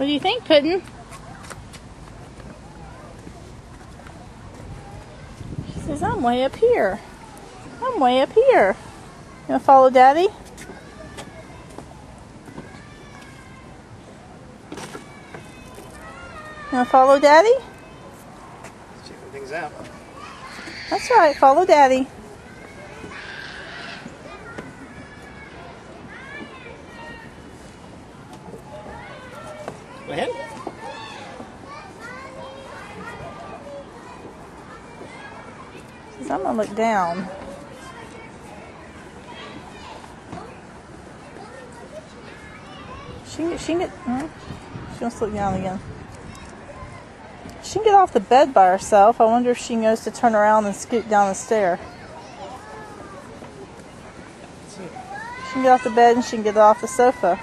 What do you think, Puddin'? She says, I'm way up here. I'm way up here. You want to follow Daddy? You want to follow Daddy? Checking things out. That's right, follow Daddy. Go ahead. Says, I'm going to look down. She can get, she wants to look down again. She can get off the bed by herself. I wonder if she knows to turn around and scoot down the stair. She can get off the bed and she can get off the sofa.